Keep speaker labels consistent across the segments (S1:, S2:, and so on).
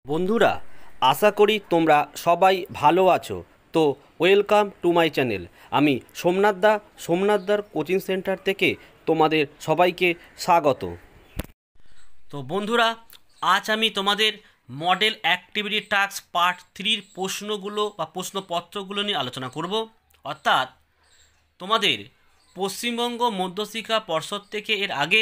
S1: বন্ধুরা, আশা করি তোমরা সবাই ভালো আছো। তো ওয়েলকাম টু মাই চ্যানেল। আমি সোমনাথদার কোচিং সেন্টার থেকে তোমাদের সবাইকে স্বাগত। তো বন্ধুরা, আজ আমি তোমাদের মডেল অ্যাক্টিভিটি টাস্ক পার্ট 3 প্রশ্নগুলো বা প্রশ্নপত্রগুলো নিয়ে আলোচনা করব। অর্থাৎ তোমাদের পশ্চিমবঙ্গ মধ্যশিক্ষা পর্ষদ থেকে এর আগে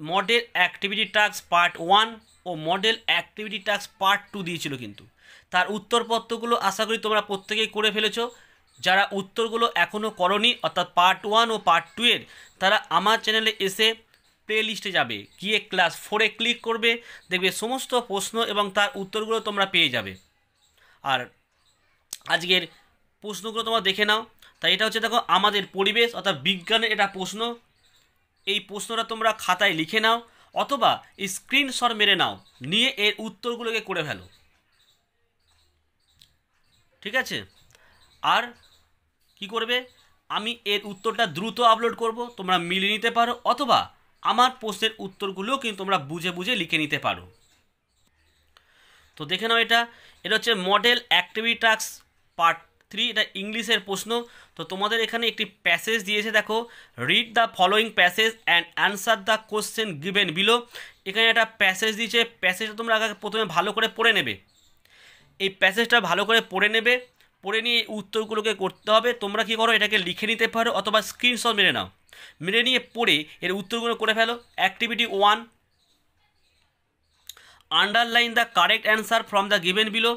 S1: মডেল অ্যাক্টিভিটি টাস্ক পার্ট 1 ও মডেল অ্যাক্টিভিটি টাস্ক পার্ট 2 দিয়েছিল, কিন্তু তার উত্তরপত্রগুলো আশা করি তোমরা প্রত্যেকেই করে ফেলেছো। যারা উত্তরগুলো এখনও করনি, অর্থাৎ পার্ট 1 ও পার্ট 2 এর, তারা আমার চ্যানেলে এসে প্লে লিস্টে যাবে, গিয়ে ক্লাস 4-এ ক্লিক করবে, দেখবে সমস্ত প্রশ্ন এবং তার উত্তরগুলো তোমরা পেয়ে যাবে। আর আজকের প্রশ্নগুলো তোমরা দেখে নাও। তাই এটা হচ্ছে, দেখো, আমাদের পরিবেশ অর্থাৎ বিজ্ঞানের এটা প্রশ্ন। এই প্রশ্নটা তোমরা খাতায় লিখে নাও অথবা স্ক্রিনশট মেরে নাও, নিয়ে এর উত্তরগুলোকে করে ফেলো, ঠিক আছে? আর কি করবে, আমি এর উত্তরটা দ্রুত আপলোড করব, তোমরা মিলিয়ে নিতে পারো, অথবা আমার প্রশ্নের উত্তরগুলোও কিন্তু তোমরা বুঝে বুঝে লিখে নিতে পারো। তো দেখে নাও, এটা হচ্ছে মডেল অ্যাক্টিভিটি টাস্ক পার্ট 3, এটা ইংলিশের প্রশ্ন। তো তোমাদের এখানে একটি প্যাসেজ দিয়েছে, দেখো, read the following passage and answer the question given below. এখানে একটা প্যাসেজ দিয়েছে, প্যাসেজটা তোমরা আগে প্রথমে ভালো করে পড়ে নেবে। এই প্যাসেজটা ভালো করে পড়ে নেবে, পড়ে নিয়ে উত্তরগুলোকে করতে হবে। তোমরা কি করো, এটাকে লিখে নিতে পারো অথবা স্ক্রিনশট মেরে নাও, মেরে নিয়ে পড়ে এর উত্তরগুলো করে ফেলো। Activity 1, underline the correct answer from the given below.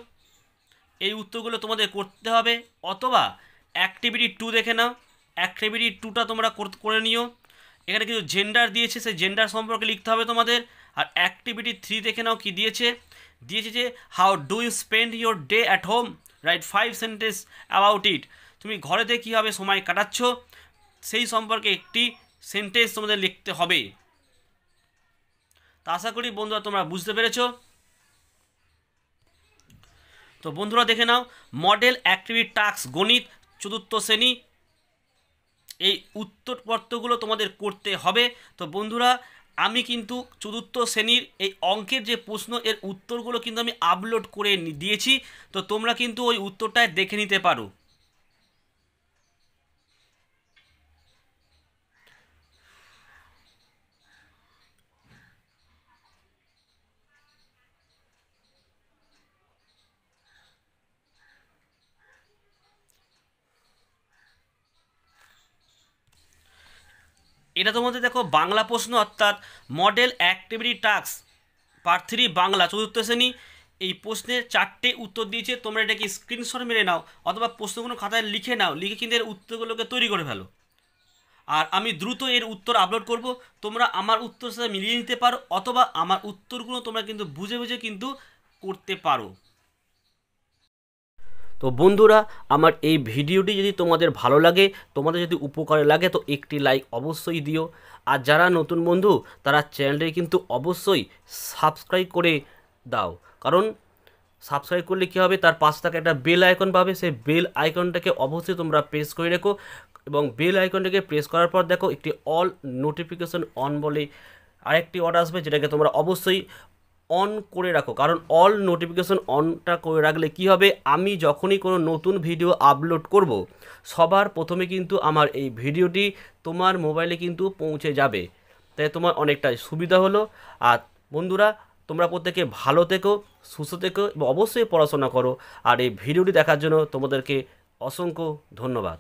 S1: এই উত্তরগুলো তোমাদের করতে হবে। অথবা অ্যাক্টিভিটি 2 দেখে নাও, অ্যাক্টিভিটি 2টা তোমরা করে নিও। এখানে কিছু জেন্ডার দিয়েছে, সেই জেন্ডার সম্পর্কে লিখতে হবে তোমাদের। আর অ্যাক্টিভিটি 3 দেখে নাও, কি দিয়েছে যে how do you spend your day at home, write 5 sentence about it. তুমি ঘরেতে কীভাবে সময় কাটাচ্ছ সেই সম্পর্কে একটি সেন্টেন্স তোমাদের লিখতে হবে। তা আশা করি বন্ধুরা তোমরা বুঝতে পেরেছো। তো বন্ধুরা দেখে নাও, মডেল অ্যাক্টিভিটি টাস্ক গণিত 4র্থ শ্রেণী, এই উত্তরপত্রগুলো তোমাদের করতে হবে। তো বন্ধুরা, আমি কিন্তু 4র্থ শ্রেণীর এই অঙ্কের যে প্রশ্ন, এর উত্তরগুলো কিন্তু আমি আপলোড করে দিয়েছি। তো তোমরা কিন্তু ওই উত্তরটায় দেখে নিতে পারো। এটা তোমাদের দেখো বাংলা প্রশ্ন, অর্থাৎ model activity task part 3 Bangla 4র্থ শ্রেণী। এই প্রশ্নের 4টে উত্তর দিয়েছে, তোমরা এটাকে স্ক্রিনশট মেরে নাও অথবা প্রশ্নগুলো খাতায় লিখে নাও, লিখে কিন্তু এর উত্তরগুলোকে তৈরি করে ফেলো। আর আমি দ্রুত এর উত্তর আপলোড করব, তোমরা আমার উত্তর সাথে মিলিয়ে নিতে পারো অথবা আমার উত্তরগুলো তোমরা কিন্তু বুঝে বুঝে কিন্তু করতে পারো। তো বন্ধুরা, আমার এই ভিডিওটি যদি তোমাদের ভালো লাগে, তোমাদের যদি উপকারে লাগে, তো একটি লাইক অবশ্যই দিও। আর যারা নতুন বন্ধু, তারা চ্যানেলটি কিন্তু অবশ্যই সাবস্ক্রাইব করে দাও, কারণ সাবস্ক্রাইব করলে কী হবে, তার পাশে থাকা একটা বেল আইকন পাবে, সেই বেল আইকনটাকে অবশ্যই তোমরা প্রেস করে রেখো। এবং বেল আইকনটাকে প্রেস করার পর দেখো একটি অল নোটিফিকেশন অন বলে আরেকটি অর্ডার আসবে, যেটাকে তোমরা অবশ্যই অন করে রাখো। কারণ অল নোটিফিকেশন অনটা করে রাখলে কি হবে, আমি যখনই কোনো নতুন ভিডিও আপলোড করব, সবার প্রথমে কিন্তু আমার এই ভিডিওটি তোমার মোবাইলে কিন্তু পৌঁছে যাবে। তাই তোমার অনেকটাই সুবিধা হলো। আর বন্ধুরা, তোমরা প্রত্যেকে ভালো থেকো, সুস্থ থেকো এবং অবশ্যই পড়াশোনা করো। আর এই ভিডিওটি দেখার জন্য তোমাদেরকে অসংখ্য ধন্যবাদ।